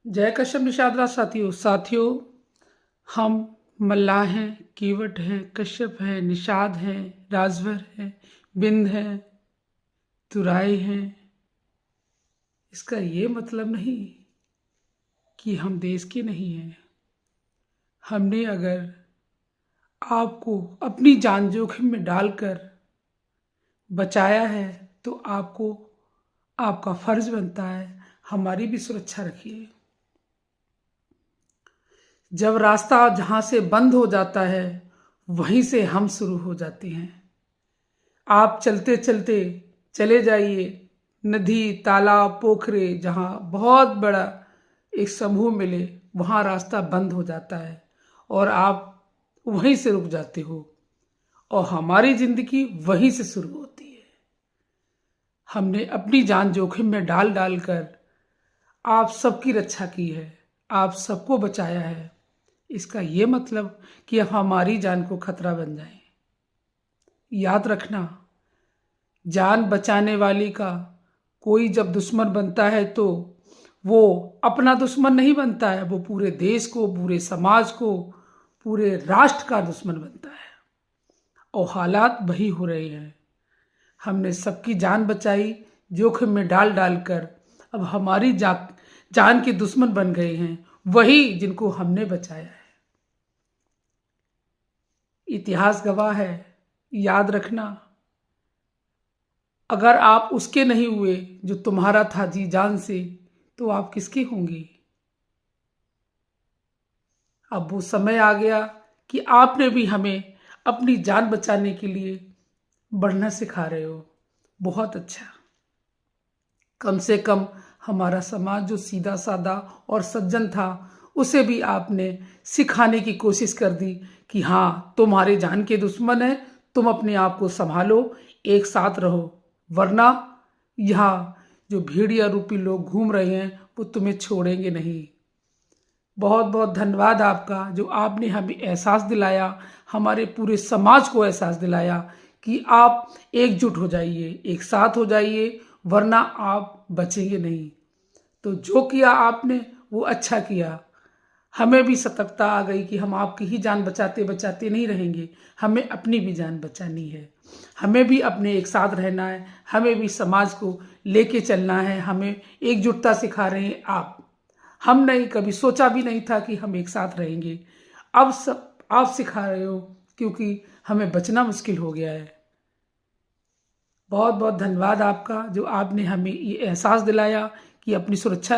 जय कश्यप निषाद राज साथियों, हम मल्लाह हैं, कीवट हैं, कश्यप हैं, निषाद हैं, राजभर हैं, बिंद हैं, तुराई हैं। इसका ये मतलब नहीं कि हम देश के नहीं हैं। हमने अगर आपको अपनी जान जोखिम में डालकर बचाया है तो आपको आपका फर्ज बनता है हमारी भी सुरक्षा रखिए। जब रास्ता जहाँ से बंद हो जाता है वहीं से हम शुरू हो जाते हैं। आप चलते चलते चले जाइए, नदी, तालाब, पोखरे, जहाँ बहुत बड़ा एक समूह मिले वहाँ रास्ता बंद हो जाता है और आप वहीं से रुक जाते हो और हमारी जिंदगी वहीं से शुरू होती है। हमने अपनी जान जोखिम में डाल डाल कर आप सबकी रक्षा की है, आप सबको बचाया है। इसका ये मतलब कि अब हमारी जान को खतरा बन जाए। याद रखना, जान बचाने वाली का कोई जब दुश्मन बनता है तो वो अपना दुश्मन नहीं बनता है, वो पूरे देश को, पूरे समाज को, पूरे राष्ट्र का दुश्मन बनता है। और हालात वही हो रहे हैं। हमने सबकी जान बचाई, जोखिम में डाल डालकर अब हमारी जान के दुश्मन बन गए हैं वही जिनको हमने बचाया है। इतिहास गवाह है, याद रखना, अगर आप उसके नहीं हुए जो तुम्हारा था जी जान से, तो आप किसके होंगे? अब वो समय आ गया कि आपने भी हमें अपनी जान बचाने के लिए बढ़ना सिखा रहे हो। बहुत अच्छा। कम से कम हमारा समाज जो सीधा साधा और सज्जन था उसे भी आपने सिखाने की कोशिश कर दी कि हाँ, तुम्हारे जान के दुश्मन है, तुम अपने आप को संभालो, एक साथ रहो, वरना यहाँ जो भेड़िया रूपी लोग घूम रहे हैं वो तुम्हें छोड़ेंगे नहीं। बहुत बहुत धन्यवाद आपका, जो आपने हमें एहसास दिलाया, हमारे पूरे समाज को एहसास दिलाया कि आप एकजुट हो जाइए, एक साथ हो जाइए, वरना आप बचेंगे नहीं। तो जो किया आपने वो अच्छा किया। हमें भी सतर्कता आ गई कि हम आपकी ही जान बचाते बचाते नहीं रहेंगे, हमें अपनी भी जान बचानी है, हमें भी अपने एक साथ रहना है, हमें भी समाज को लेके चलना है। हमें एकजुटता सिखा रहे हैं आप। हम नहीं, कभी सोचा भी नहीं था कि हम एक साथ रहेंगे। अब सब आप सिखा रहे हो, क्योंकि हमें बचना मुश्किल हो गया है। बहुत बहुत धन्यवाद आपका, जो आपने हमें ये एहसास दिलाया कि अपनी सुरक्षा